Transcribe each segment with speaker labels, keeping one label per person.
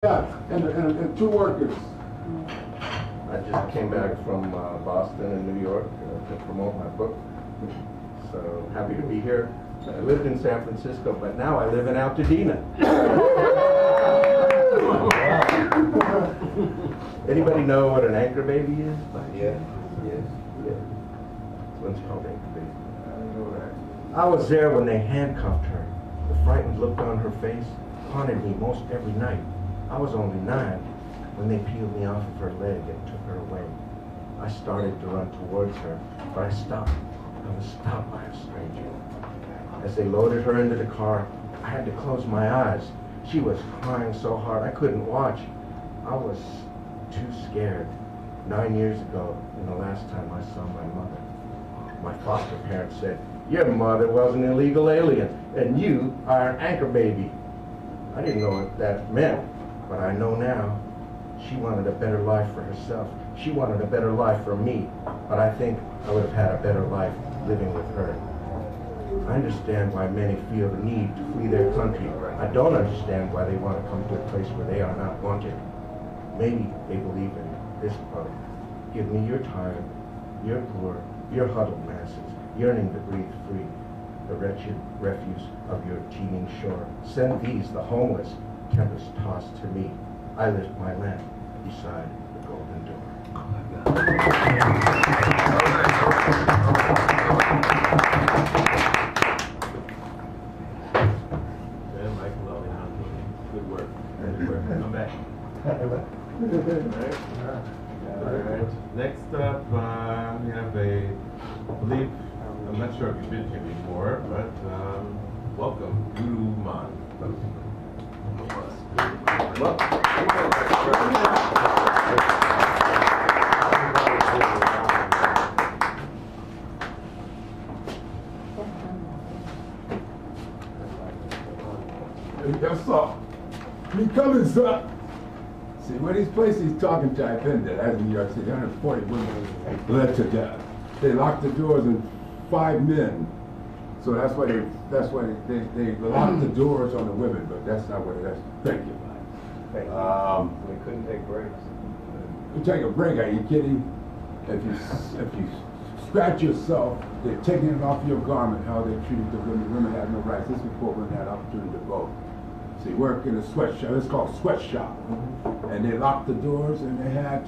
Speaker 1: Yeah, and two workers.
Speaker 2: I just came back from Boston and New York to promote my book. So happy to be here. I lived in San Francisco, but now I live in Altadena. Anybody know what an anchor baby is?
Speaker 3: Yes.
Speaker 2: This one's called anchor baby. I was there when they handcuffed her. The frightened look on her face haunted me most every night. I was only 9 when they peeled me off of her leg and took her away. I started to run towards her, but I stopped. I was stopped by a stranger. As they loaded her into the car, I had to close my eyes. She was crying so hard I couldn't watch. I was too scared. 9 years ago, and the last time I saw my mother, my foster parents said, "Your mother was an illegal alien, and you are an anchor baby." I didn't know what that meant, but I know now. She wanted a better life for herself. She wanted a better life for me, but I think I would have had a better life living with her. I understand why many feel the need to flee their country. I don't understand why they want to come to a place where they are not wanted. Maybe they believe in this quote: "Give me your time, your poor, your huddled masses, yearning to breathe free, the wretched refuse of your teeming shore. Send these, the homeless, tempest-tossed to me. I lift my lamp beside the golden door."
Speaker 3: Good work. Come back. All right. Next up, we have I believe, I'm not sure if you've been here before, but welcome, Guru Man.
Speaker 1: Yes, sir. Me coming, sir. See, where these places he's talking to, I've been there. That's in New York City. 140 women bled to death. They locked the doors and 5 men. So that's why they locked the doors on the women, but that's not what it is. Thank you.
Speaker 2: We couldn't take breaks.
Speaker 1: You take a break, are you kidding? If you scratch yourself, they're taking it off your garment, how they treated the women. Women had no rights. This is before women had opportunity to vote. See, work in a sweatshop, it's called sweatshop. And they locked the doors and they had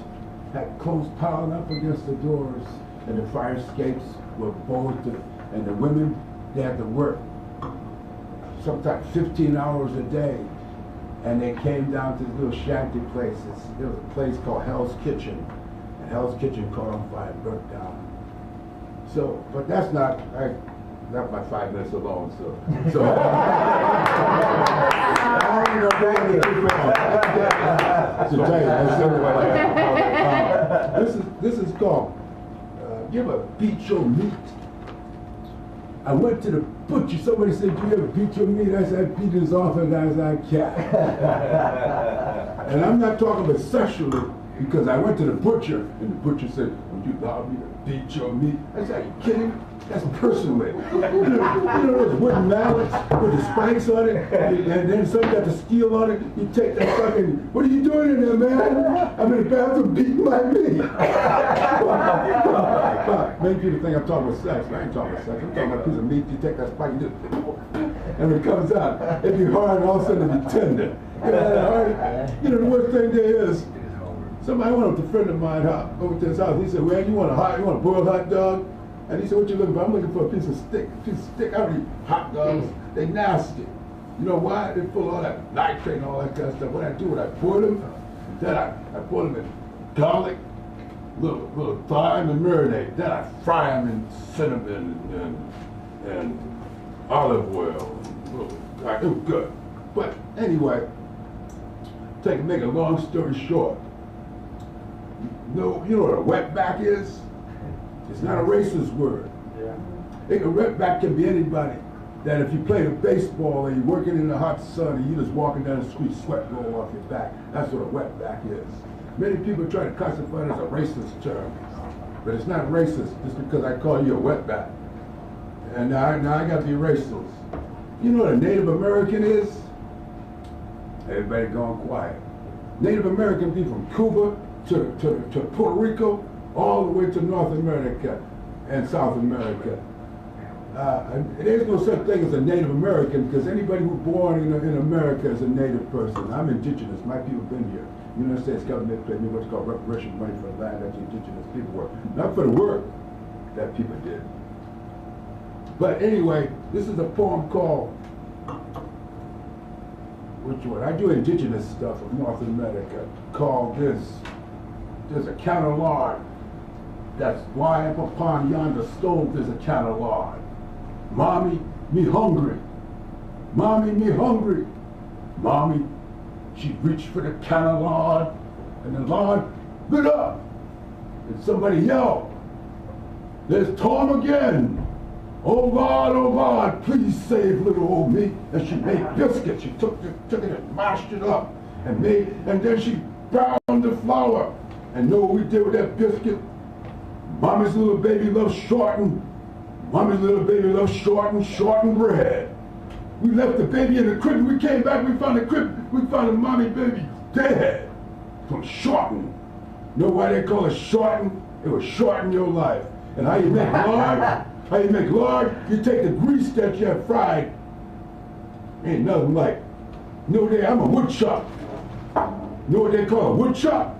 Speaker 1: clothes piled up against the doors, and the fire escapes were bolted, and the women, they had to work sometimes 15 hours a day. And they came down to this little shanty place. There was a place called Hell's Kitchen. And Hell's Kitchen caught on fire and burnt down. So, but that's not my 5 minutes alone, so. This is called, you ever beat your meat? I went to the butcher. Somebody said, "Do you ever beat your meat?" I said, "I beat as often as I can." And I'm not talking about sexually, because I went to the butcher, and the butcher said, "Would you allow me to beat your meat?" I said, "Are you kidding? That's personally." You know those wooden mallets with the spikes on it, and then some got the steel on it. You take that fucking, "What are you doing in there, man?" "I'm in the bathroom beating my meat." Many people think I'm talking about sex. I ain't talking about sex. I'm talking about a piece of meat. You take that spike, you just, and when it comes out, it'd be hard, and all of a sudden it'd be tender. You know, the worst thing there is, somebody went up to a friend of mine over to his house. He said, "Well, you want a boiled hot dog?" And he said, "What you looking for?" "I'm looking for a piece of stick. I don't eat hot dogs. They nasty." You know why? They're full of all that nitrate and all that kind of stuff. What I do, I boil them, then I boil them in garlic, little thyme and marinade. Then I fry them in cinnamon and olive oil. It was good. But anyway, make a long story short. You know what a wetback is? It's not a racist word. A wetback can be anybody. That if you played a baseball and you're working in the hot sun and you're just walking down the street, sweat rolling off your back, that's what a wetback is. Many people try to classify it as a racist term, but it's not racist just because I call you a wetback. And now I got to be racist. You know what a Native American is? Everybody gone quiet. Native American people from Cuba to Puerto Rico, all the way to North America and South America. And there's no such thing as a Native American, because anybody who's born in America is a Native person. I'm indigenous. My people have been here. The United States government paid me what's called reparation money for the land that the indigenous people work. Not for the work that people did. But anyway, this is a poem called, which one? I do indigenous stuff of North America, called there's a counterlard that's lying upon yonder stove. There's a counterlard. Mommy, me hungry. Mommy, me hungry. Mommy, she reached for the counterlard, and the lard lit up. And somebody yelled, "There's Tom again. Oh Lord, please save little old me." And she made biscuits. She took it and mashed it up and then she browned the flour. And know what we did with that biscuit? Mommy's little baby loves shortened. Mommy's little baby loves shortened bread. We left the baby in the crib. We came back, we found the crib. We found the mommy baby dead from shortened. Know why they call it shortened? It was shorten your life. And how you make lard? How you make lard? You take the grease that you have fried. Ain't nothing like. I'm a woodchuck. Know what they call a woodchuck?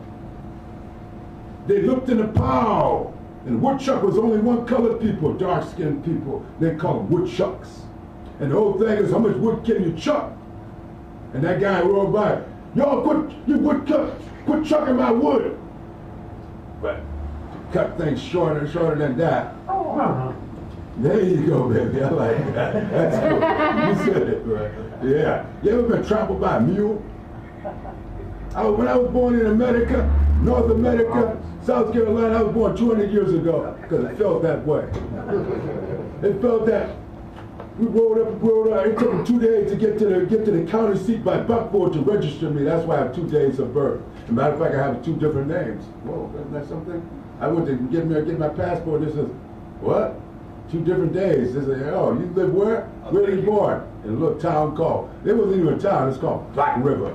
Speaker 1: They looked in the pile, and woodchuck was only one colored people, dark-skinned people. They call them woodchucks. And the whole thing is, how much wood can you chuck? And that guy rolled by, "Y'all quit chucking my wood." But to cut things shorter than that. There you go, baby. I like that. That's good. You said it, right? Yeah. You ever been trampled by a mule? When I was born in America, North America, South Carolina, I was born 200 years ago, because it felt that way. It felt that we rode up. It took me 2 days to get to the county seat by Buckboard to register me. That's why I have 2 days of birth. As a matter of fact, I have 2 different names. Whoa, isn't that something? I went to get my passport. This is what? 2 different days. They say, "Oh, you live where? Where were you born?" In a little town called. It wasn't even a town. It's called Black River.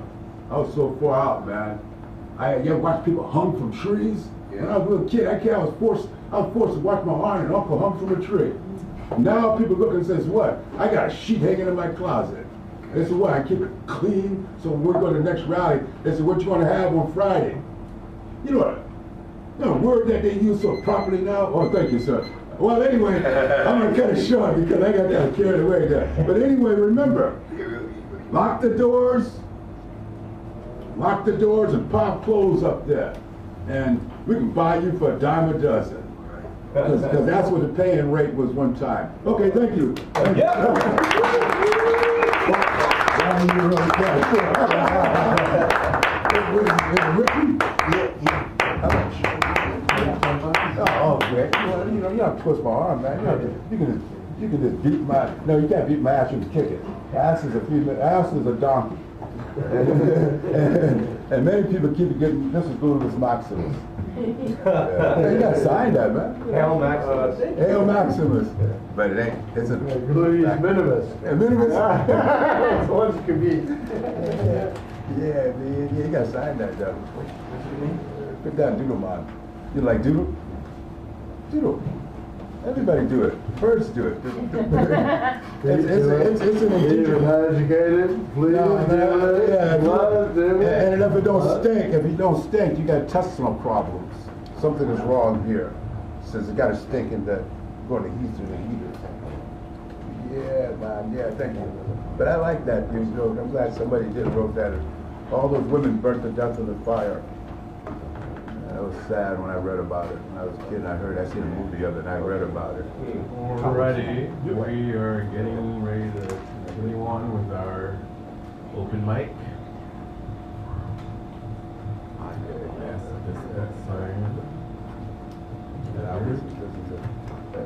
Speaker 1: I was so far out, man. You ever watch people hung from trees? Yeah. When I was a little kid, I was forced to watch my aunt and uncle hung from a tree. Now people look and says, "What? I got a sheet hanging in my closet." They said, "What? I keep it clean, so when we go to the next rally." They said, "What you gonna have on Friday?" You know a word that they use so properly now? Oh, thank you, sir. Well, anyway, I'm gonna cut it short because I got that carried away there. But anyway, remember, lock the doors and pop clothes up there. And we can buy you for a dime a dozen. Because that's what the paying rate was one time. Okay, thank you. Oh, great. Well, you don't twist my arm, man. You can just beat my, no, you can't beat my ass, you can kick it. Ass is a donkey. and many people keep getting, this is Louis Maximus. You gotta sign that, man.
Speaker 2: Hail Maximus.
Speaker 1: Hail Maximus. But it ain't, it's a
Speaker 4: Louis Minimus.
Speaker 1: Minimus?
Speaker 4: That's what you can beat.
Speaker 1: Yeah, man, you gotta sign that, though. Put that doodle, man. You like doodle? Doodle. Everybody do it. Birds do it. It's an
Speaker 4: educated, please.
Speaker 1: And if you don't stink, you got intestinal problems. Something is wrong here. Says it got to stink in the going to heat through the heaters. Yeah, man. Yeah, thank you. But I like that news joke. I'm glad somebody wrote that. All those women burnt to death in the fire. That was sad when I read about it. When I was a kid, I seen a movie of it, and I read about it.
Speaker 3: Alrighty, we are getting ready to continue on with our open mic. Yes, sorry.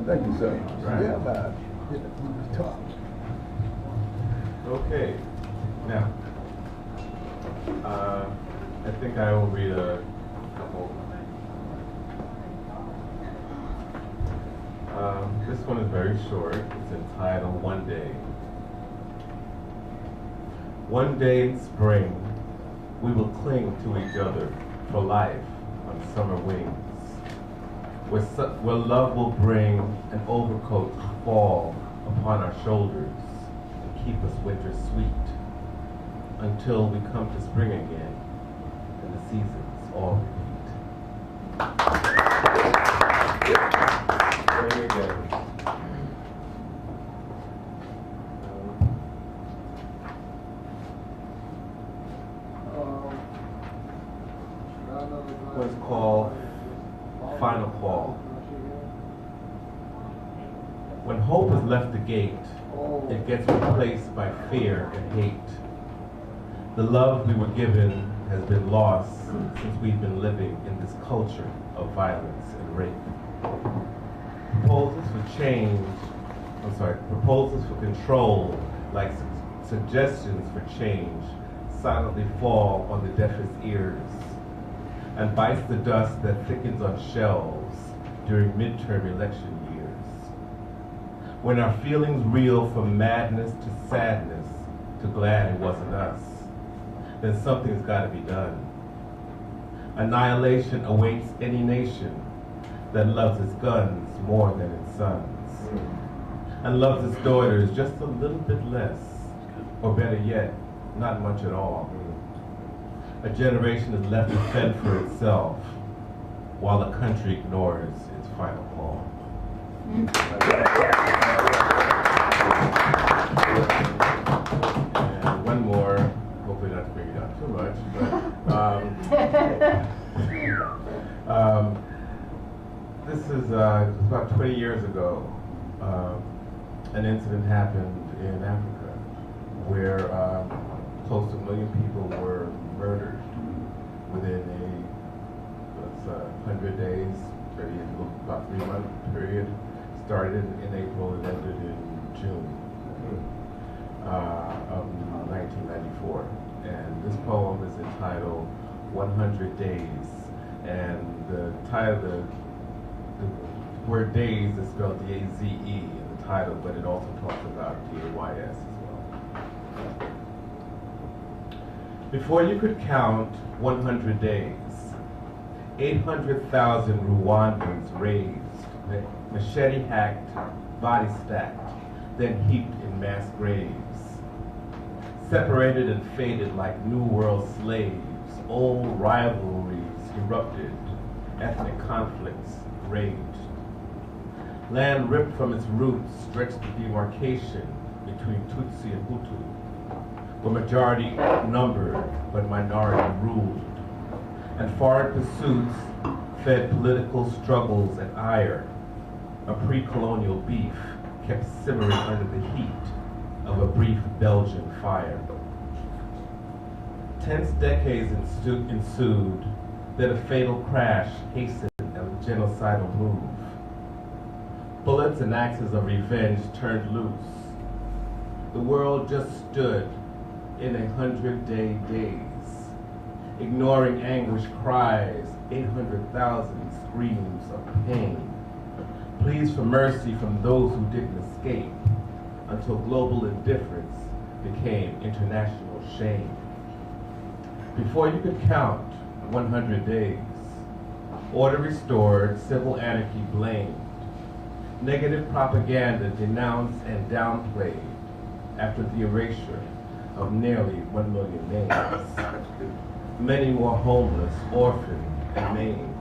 Speaker 1: Thank you, sir.
Speaker 3: Right.
Speaker 1: Yeah, man. Talk.
Speaker 3: Okay, now, I think I will read a couple. This one is very short. It's entitled One Day. One day in spring, we will cling to each other for life on summer wings, where love will bring an overcoat to fall upon our shoulders and keep us winter sweet until we come to spring again and the seasons all repeat. There you go. What's called Final Call. When hope has left the gate, it gets replaced by fear and hate. The love we were given has been lost since we've been living in this culture of violence and rape. Proposals for control, like suggestions for change, silently fall on the deafest ears and bites the dust that thickens on shelves during midterm election years. When our feelings reel from madness to sadness to glad it wasn't us, then something's got to be done. Annihilation awaits any nation that loves its guns more than its sons, and loves its daughters just a little bit less, or better yet, not much at all. A generation is left to fend for itself, while a country ignores its final call. And one more, hopefully not to bring it down too much, but this is about 20 years ago. An incident happened in Africa where close to 1 million people were murdered within a 100 days, about 3-month period. Started in April and ended in June of 1994. And this poem is entitled 100 Days. And the title, the word days is spelled D-A-Z-E in the title, but it also talks about D-A-Y-S as well. Before you could count 100 days, 800,000 Rwandans raised, machete-hacked, body-stacked, then heaped in mass graves. Separated and faded like New World slaves, old rivalries erupted, ethnic conflicts raged. Land ripped from its roots stretched the demarcation between Tutsi and Hutu, where majority numbered but minority ruled, and foreign pursuits fed political struggles and ire. A pre-colonial beef kept simmering under the heat of a brief Belgian fire. Tense decades ensued, then a fatal crash hastened a genocidal move. Bullets and axes of revenge turned loose. The world just stood in 100-day days, ignoring anguish cries, 800,000 screams of pain, pleas for mercy from those who didn't escape, until global indifference became international shame. Before you could count 100 days, order restored, civil anarchy blamed, negative propaganda denounced and downplayed after the erasure of nearly 1 million names. Many more homeless, orphaned, and maimed.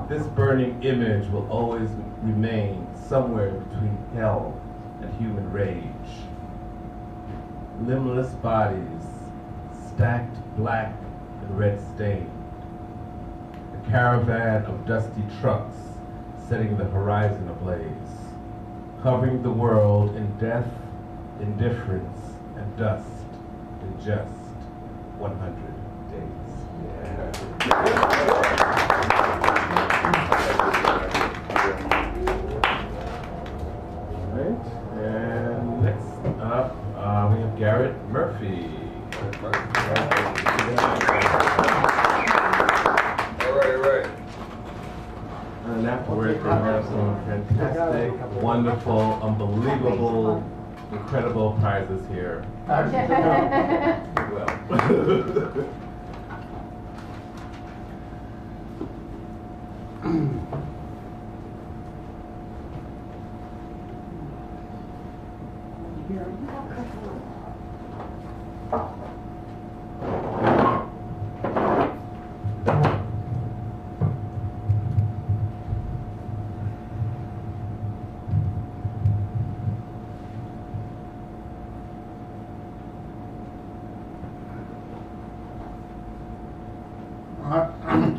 Speaker 3: This burning image will always remain somewhere between hell and human rage. Limbless bodies, stacked black and red stained. A caravan of dusty trucks setting the horizon ablaze, covering the world in death, indifference, and dust in just 100 days. Right, and next up we have Garrett Murphy.
Speaker 5: All right.
Speaker 3: And afterwards, we have some fantastic, wonderful, unbelievable, incredible prizes here.
Speaker 4: Actually,
Speaker 3: Well.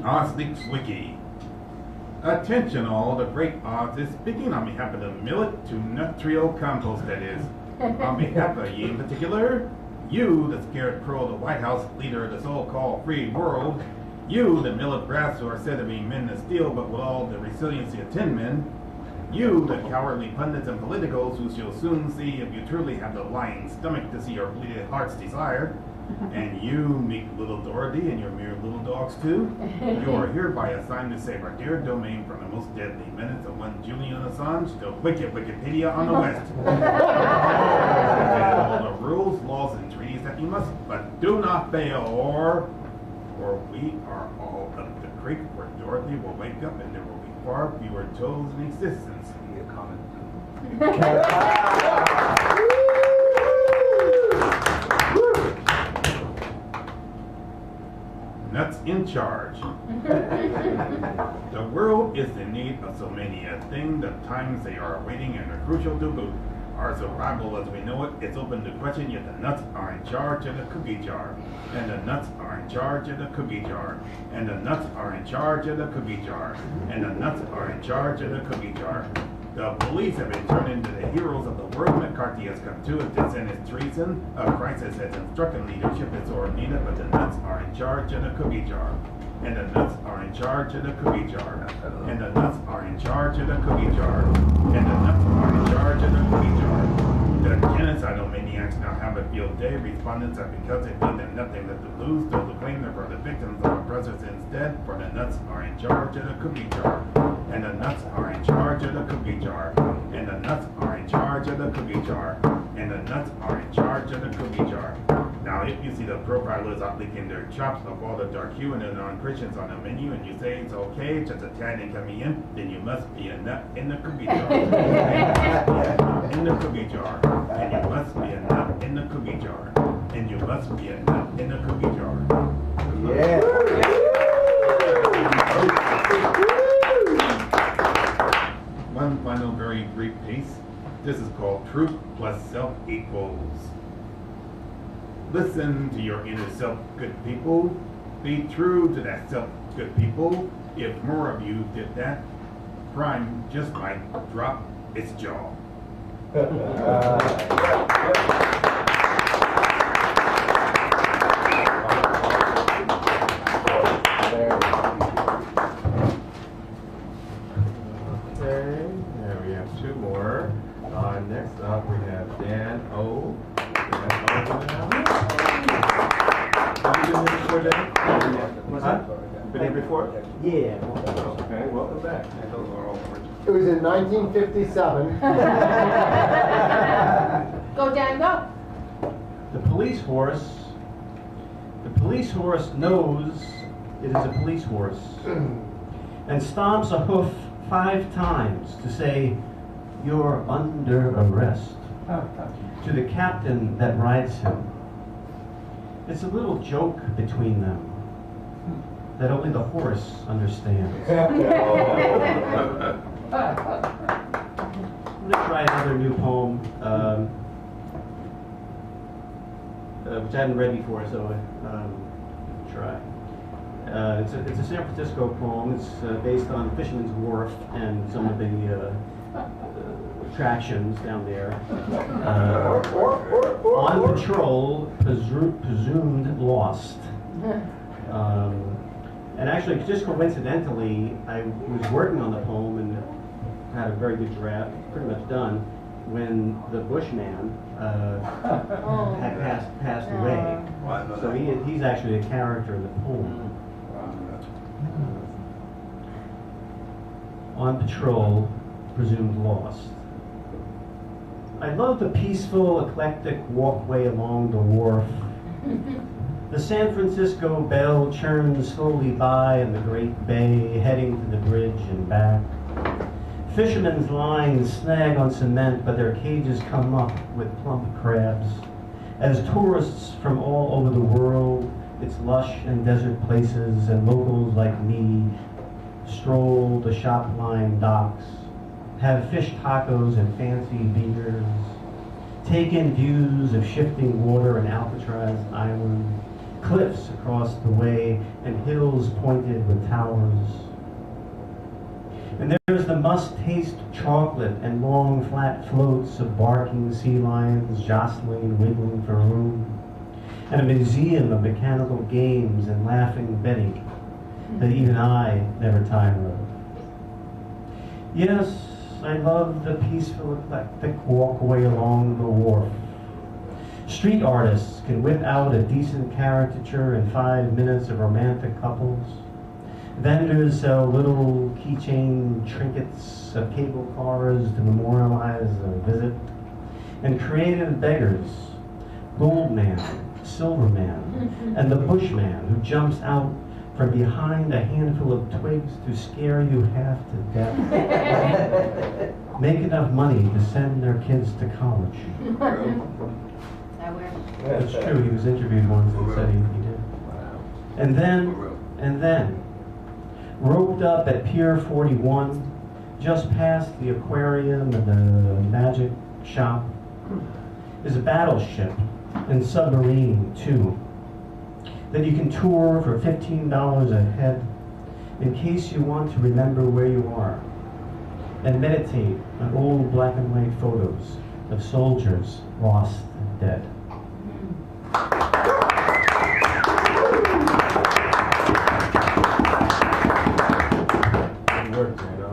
Speaker 5: Oz Wiki. Attention all, the great Oz is speaking on behalf of the millet to nut trio compost, that is. On behalf of you in particular, you, the scared crow of the White House, leader of the so-called free world, you, the millet brats who are said to be men of steel but with all the resiliency of tin men, you, the cowardly pundits and politicals who shall soon see if you truly have the lying stomach to see your bleeding heart's desire, and you, meek little Dorothy, and your mere little dogs too, you are hereby assigned to save our dear domain from the most deadly menace of one Julian Assange, the wicked Wikipedia on the West. And all the rules, laws, and treaties that you must, but do not fail, or we are all up the creek where Dorothy will wake up and there will be far fewer toads in existence.
Speaker 2: Be a comment.
Speaker 5: Nuts in charge. The world is in need of so many a thing. The times they are awaiting and are crucial to boot. Our survival as we know it is open to question, yet the nuts are in charge of the cookie jar. And the nuts are in charge of the cookie jar. And the nuts are in charge of the cookie jar. And the nuts are in charge of the cookie jar. The police have been turned into the heroes of the world. McCarthy has come to it to send his treason. A crisis has instructed leadership is sore needed, but the nuts are in charge of the cookie jar. And the nuts are in charge of the cookie jar. And the nuts are in charge of the cookie jar. And the nuts are in charge of the cookie jar. The genocidal maniacs now have a field day. Respondents are because they feel them nothing left to lose. Those who claim they're for the victims of oppressors instead. For the nuts are in charge of the cookie jar. And the nuts are in charge of the cookie jar. And the nuts are in charge of the cookie jar. And the nuts are in charge of the cookie jar. Now, if you see the profilers out licking their chops of all the dark hue and the non-Christians on the menu, and you say it's okay, just a tad and coming in, then you must be a nut in the cookie jar. In the cookie jar. And you must be a nut in the cookie jar. And you must be a nut in the cookie jar.
Speaker 2: Yeah.
Speaker 5: One final very brief piece. This is called Truth plus Self equals. Listen to your inner self, good people. Be true to that self, good people. If more of you did that, crime just might drop its jaw.
Speaker 3: Okay, there we have two more. Next up we have Dan O. Have you been here before, Dan? Huh? Been here before?
Speaker 4: Yeah.
Speaker 3: Okay, welcome back.
Speaker 4: It was in 1957.
Speaker 6: Go, Dan, go.
Speaker 7: The police horse knows it is a police horse and stomps a hoof 5 times to say, "You're under arrest," to the captain that rides him. It's a little joke between them that only the horse understands. I'm going to try another new poem, which I hadn't read before, so try. It's a San Francisco poem. It's based on Fisherman's Wharf and some of the attractions down there. On patrol, presumed lost. And actually, just coincidentally, I was working on the poem and had a very good draft, pretty much done, when the Bushman had passed away. So he's actually a character in the poem. On patrol, presumed lost. I love the peaceful, eclectic walkway along the wharf. The San Francisco Bell churns slowly by in the Great Bay, heading to the bridge and back. Fishermen's lines snag on cement, but their cages come up with plump crabs. As tourists from all over the world, its lush and desert places, and locals like me stroll the shop-lined docks, have fish tacos and fancy beers, take in views of shifting water and Alcatraz Island, cliffs across the way, and hills pointed with towers. And there's the must-taste chocolate and long flat floats of barking sea lions jostling and wiggling for room, and a museum of mechanical games and laughing Betty that even I never tire of. Yes, I love the peaceful, eclectic walkway along the wharf. Street artists can whip out a decent caricature in 5 minutes of romantic couples. Vendors sell little keychain trinkets of cable cars to memorialize a visit. And creative beggars, Goldman, Silverman, and the Bushman who jumps out from behind a handful of twigs to scare you half to death, make enough money to send their kids to college.
Speaker 6: I wish.
Speaker 7: It's true, he was interviewed once and said he did. And then, roped up at Pier 41, just past the aquarium and the magic shop, is a battleship and submarine too, that you can tour for $15 a head in case you want to remember where you are and meditate on old black and white photos of soldiers lost and dead.
Speaker 3: Good work, Jano.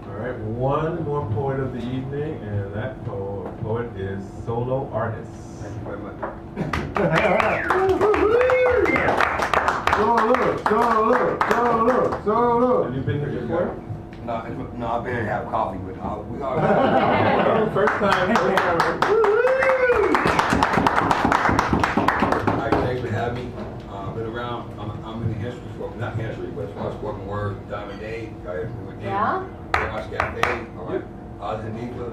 Speaker 3: All right, one more poet of the evening, and that poet is Solo Artist.
Speaker 1: Thank you very much.
Speaker 3: Have you been here before?
Speaker 1: No, I've been here to have coffee, but we are.
Speaker 3: First time.
Speaker 1: Thanks for having me. Been around. I'm in the history, not history, but as far as spoken word, Diamond Day.
Speaker 6: Yeah?
Speaker 1: Watch Cafe. All right. Oz and Nifa.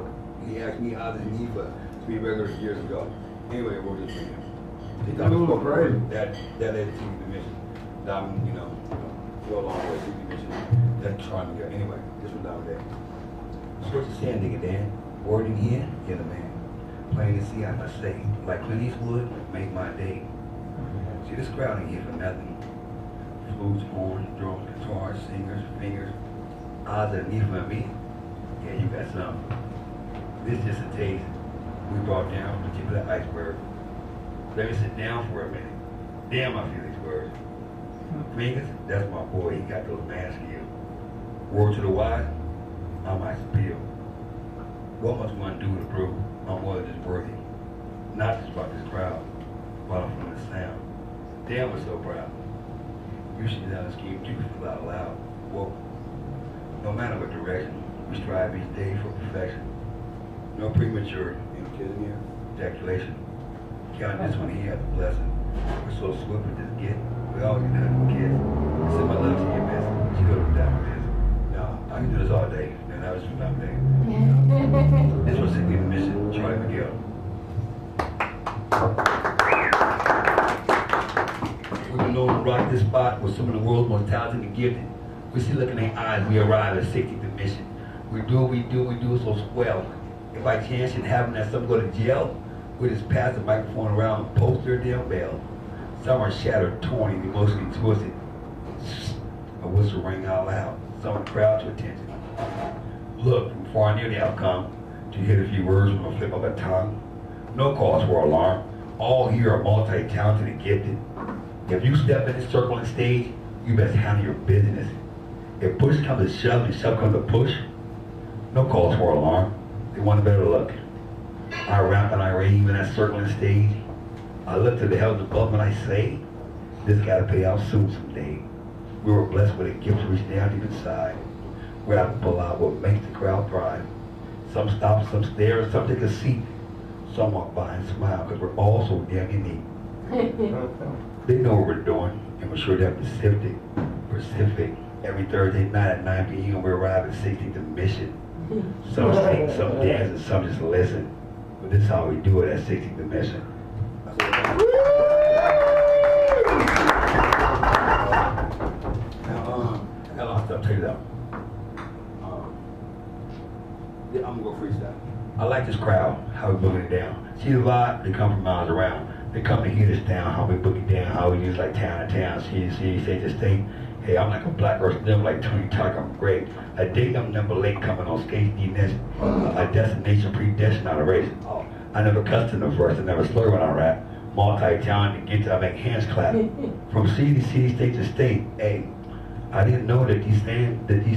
Speaker 1: He asked me Oz and Nifa to be regular years ago. Anyway, I wrote this for him. He thought it was spoken word that led to TV dimension. Diamond, go along with TV dimension. That's trying to go. Anyway, this was Diamond Day. Switch to saying, nigga, Dan. Word in here, get a man. Plain to see, I must say, like Clint Eastwood, make my day. See, this crowd ain't here for nothing. Flutes, horns, drums, guitars, singers, fingers. Odds and Nifa and me. Yeah, you got some. This is just a taste. We brought down the tip of the iceberg. Let me sit down for a minute. Damn, I feel these words. Fingers, that's my boy. He got those man skills. Word to the wise, I might appeal. What must one do to prove I'm more than just worthy? Not just about this crowd, but I'm from the sound. Damn, we're so proud. You should down the scheme too, feel out loud. Whoa. No matter what direction, we strive each day for perfection. No premature, ejaculation. Count this one here as a blessing. We're so swift with this gift, we all get a kiss. Send my love to your miss. She goes with that for this. No, I can do this all day, and that was for another day. This was simply the mission, Charlie McGill. We're known to rock this spot with some of the world's most talented and gifted. We see look in their eyes, we arrive at 60th dimension. We do it so swell. If by chance you're having that some go to jail, we just pass the microphone around and post their damn bell. Some are shattered, torn, and emotionally twisted. A whistle rang out loud. Some of the crowd to attention. Look, from far near the outcome, to hear a few words from a flip of a tongue. No cause for alarm. All here are multi-talented and gifted. If you step in this circle on stage, you best handle your business. If push comes to shove and shove comes to push, no cause for alarm. They want a better look. I rap and I rave in that circling stage. I look to the heavens above when I say, this gotta pay out soon someday. We were blessed with a gift to reach down deep inside. We have to pull out what makes the crowd thrive. Some stop, some stare, some take a seat. Some walk by and smile because we're all so damn unique.
Speaker 8: They know what we're doing, and we're sure that Pacific. Every Thursday night at 9 p.m. we arrive at 60th and Mission. Some sing, some dance, and some just listen. But this is how we do it at 60th and Mission. Now, I got a lot of stuff to tell you that. Yeah, I'm gonna go freestyle. I like this crowd, how we booking it down. See a lot, they come from miles around. They come to hear us down, how we book it down, how we use like town to town, city to city, state to state. Hey, I'm like a black person, them like Tony Talk, I'm great. A date I'm number late coming on skates, a destination predestined on a race. Oh, I never cussed in the verse, I never slur when I rap. Multi-talented, get to I make hands clap. From city to city, state to state. Hey, I didn't know that these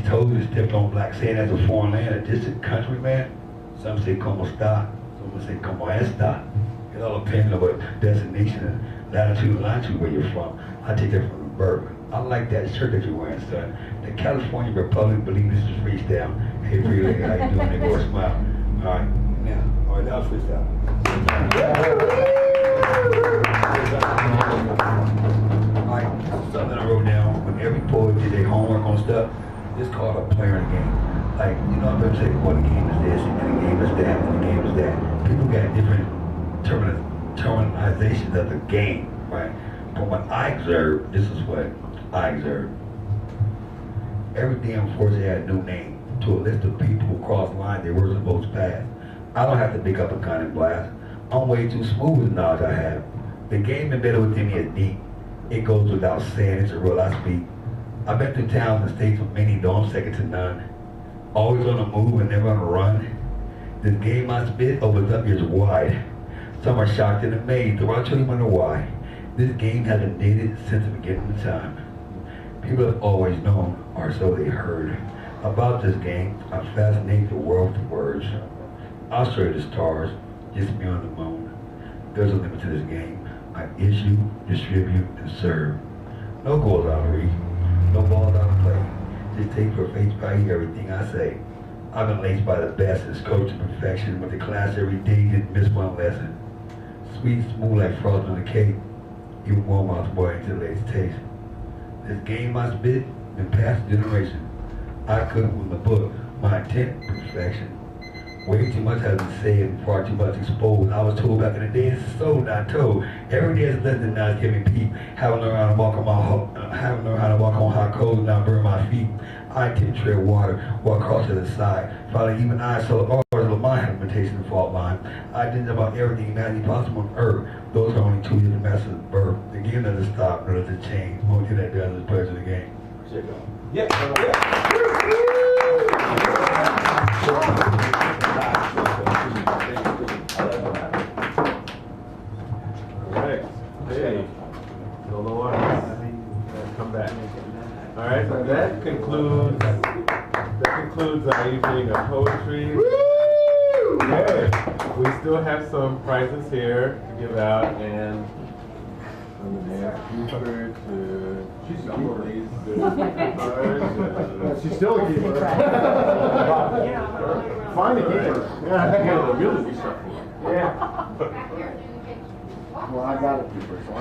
Speaker 8: toes that stepped on black sand as a foreign land, a distant country, man. Some say como está, some say como esta. It all depends on what destination and latitude and longitude where you're from. I take that from the bird. I like that shirt that you're wearing, son. The California Republic believe this is freestyle. Hey, pretty lady, how you doing? They go smile. All right, now, all right, that was freestyle. All right, something I wrote down when every poet did their homework on stuff. It's called a player in the game. Like, you know, I'm going to say, well, the game is this, and the game is that, and the game is that. People got different terminizations of the game, right? But what I observed, this is what I observed. Every damn force had a new name to a list of people who cross lines they were supposed to pass. I don't have to pick up a gun and blast. I'm way too smooth with the knowledge I have. The game embedded within me is deep. It goes without saying, it's a rule I speak. I've been through towns and states with many, though I'm second to none. Always on the move and never on the run. This game I spit opens up years wide. Some are shocked and amazed, though I truly wonder why. This game has been dated since the beginning of time. People have always known, or so they heard. About this game, I fascinate the world with words. I'll show you the stars, just me on the moon. There's a limit to this game. I issue, distribute, and serve. No goals out of reach, no balls out of play. Just take for face value everything I say. I've been laced by the best, it's coached to perfection. Went to class every day, didn't miss one lesson. Sweet, smooth like frosting on a cake. Even more mouthwatering to the latest taste. This game I spit been past generation. I couldn't win the book. My intent, perfection. Way too much has been said and far too much exposed. I was told back in the day, this is so not told. Every day is less than now, it's giving peep. Haven't learned how to walk on hot coals, now burn my feet. I can tread water, walk across to the side. Finally, even I saw the orders of my implementation and fault line. I did about everything imaginably possible on earth. Those are only 2 years of masters of birth. The game doesn't stop, nor does it change. The only thing that does is pleasure the game. Check it out.
Speaker 3: Yeah. Alright. Hey. Solo artists. Come back. Alright, so that concludes our evening of poetry. Okay. We still have some prizes here to give out, and I'm gonna ask Cooper to shuffle these cards.
Speaker 4: She's still a keeper. Find a keeper.
Speaker 3: Yeah, really be shuffling.
Speaker 4: Yeah. Well, I got a keeper, so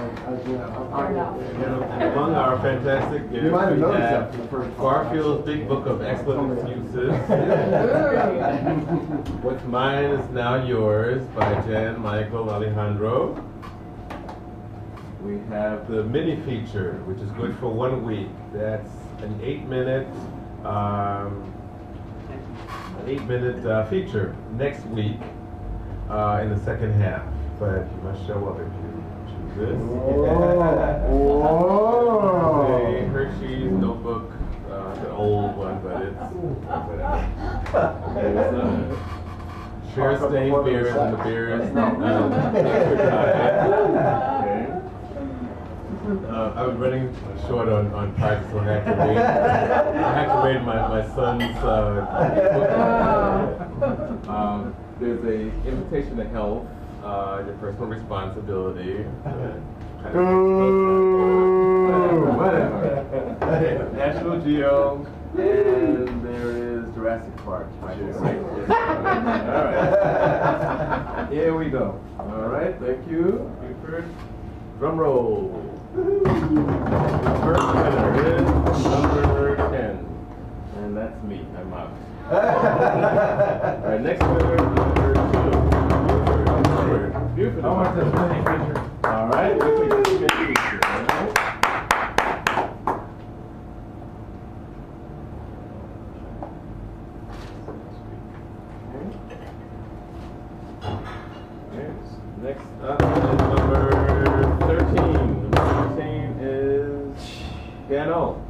Speaker 3: Among our fantastic gifts,
Speaker 4: You might have
Speaker 3: we
Speaker 4: noticed
Speaker 3: have
Speaker 4: that from the first
Speaker 3: Garfield's Big Book of Excellent Excuses. What's Mine Is Now Yours by Jan Michael Alejandro. We have the mini feature, which is good for 1 week. That's an 8-minute feature next week in the second half. But you must show up if you choose this.
Speaker 4: Whoa.
Speaker 3: A Hershey's notebook, the old one, but it's Share Stain beers and the beers. I was running short on prizes, so I had to read my son's book. There's a invitation to health. Your personal responsibility. Whatever. National Geo, and there is Jurassic Park. All right. Here we go. All right. Thank you. Buford. Drum roll. First winner is number 10. And that's me. I'm out. Alright, next winner is number 2. Buford.
Speaker 1: I want this mini picture.
Speaker 3: Alright, we'll take this mini picture. Next up is number 13. Number 13 is Piano.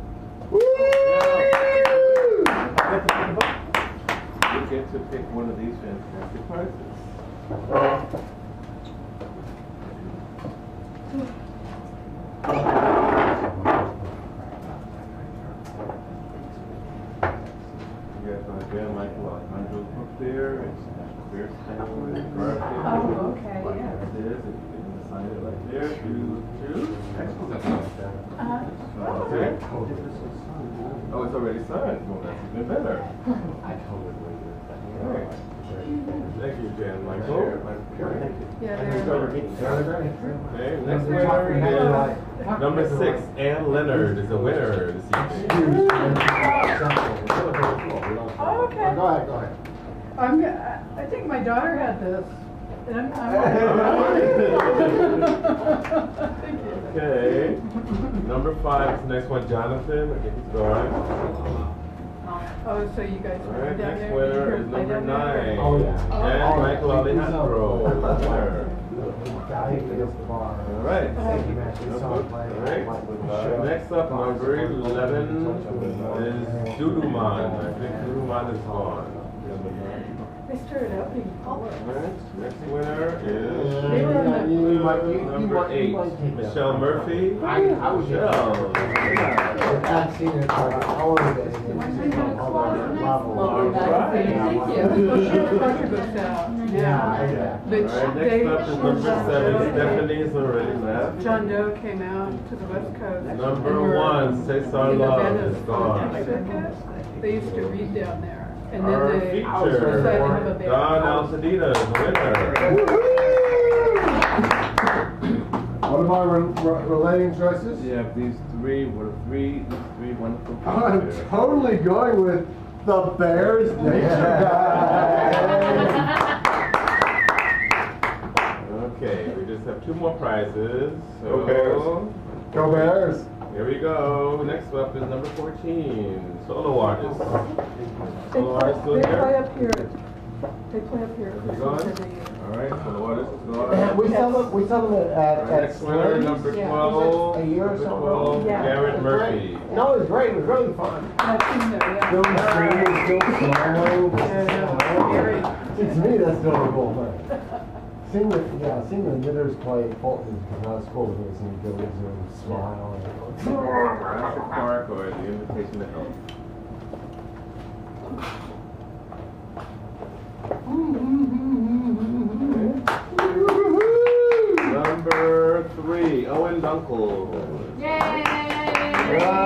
Speaker 3: You get to pick one of these fantastic prizes. You got Dan Michael Alejandro up there. It's Bear Stanley.
Speaker 6: Oh, okay, yeah.
Speaker 3: There it is. If you can sign it right there. Choose. Excellent. Okay. Oh, it's already signed. Well, that's even better. All right. Thank you, Jan Michael.
Speaker 6: Yeah,
Speaker 3: Okay, next
Speaker 4: Thank you.
Speaker 3: winner is number 6. Ann Leonard is a winner this evening.
Speaker 6: Oh, okay.
Speaker 4: Go ahead, go ahead.
Speaker 9: I think my daughter had this. And I'm Thank you.
Speaker 3: Okay. Number 5 is the next one, Jonathan. Okay, he's going.
Speaker 9: Oh, so you guys
Speaker 3: All
Speaker 9: were
Speaker 3: right,
Speaker 9: down
Speaker 3: next
Speaker 9: there?
Speaker 3: winner
Speaker 9: Did
Speaker 3: is
Speaker 9: you play
Speaker 3: number
Speaker 9: down there?
Speaker 3: 9.
Speaker 4: Oh, yeah.
Speaker 3: Jan Michael Alejandro. Winner. All right.
Speaker 4: Thank you, man.
Speaker 3: Next up, number 11 is Duduman. I think Duduman is gone.
Speaker 9: They started out being
Speaker 3: All
Speaker 9: colored.
Speaker 3: right. Next winner is
Speaker 9: They were on
Speaker 3: number 8, Michelle Murphy.
Speaker 4: I was
Speaker 3: Michelle.
Speaker 4: I've seen it for hours.
Speaker 6: Thank you.
Speaker 9: Well, she had a bunch of books out.
Speaker 4: Yeah.
Speaker 9: But
Speaker 3: All right, next up is number 7, Stephanie's already left.
Speaker 9: John Doe came out to the West Coast.
Speaker 3: Number
Speaker 9: And
Speaker 3: 1, Cesar
Speaker 9: in the
Speaker 3: Love
Speaker 9: Venice
Speaker 3: is gone.
Speaker 9: circuit. They used to read down there. And
Speaker 3: Our
Speaker 9: then they
Speaker 3: feature,
Speaker 9: decided to have a band.
Speaker 3: Don Altadena is the winner.
Speaker 1: What are my relating choices?
Speaker 3: You have these three wonderful
Speaker 1: I'm
Speaker 3: features.
Speaker 1: totally going with the Bears nature
Speaker 3: Okay, we just have 2 more prizes. So
Speaker 1: Go Bears. Go Bears.
Speaker 3: Here we go. Next up is number 14, solo artist.
Speaker 9: They
Speaker 3: Solo artist still
Speaker 9: play
Speaker 3: here?
Speaker 9: up here. They play up here.
Speaker 3: You gone?
Speaker 9: Christmas every year.
Speaker 3: All right, solo artist is gone.
Speaker 4: We sell them at
Speaker 3: Next winner, number 12.
Speaker 4: a year or
Speaker 3: Number
Speaker 4: so
Speaker 3: 12,
Speaker 9: Yeah.
Speaker 3: Garrett Murphy.
Speaker 4: No, it was great. It was really fun.
Speaker 9: I've seen there, yeah.
Speaker 4: Still singing, still smiling.
Speaker 9: Gary.
Speaker 4: To me, that's the only cool thing. Seeing the knitters play Fulton because I was cool with it. Seeing Billy Zoom smile.
Speaker 3: Jurassic Park or the invitation to help. Number 3, Owen Dunkel.
Speaker 6: Yay!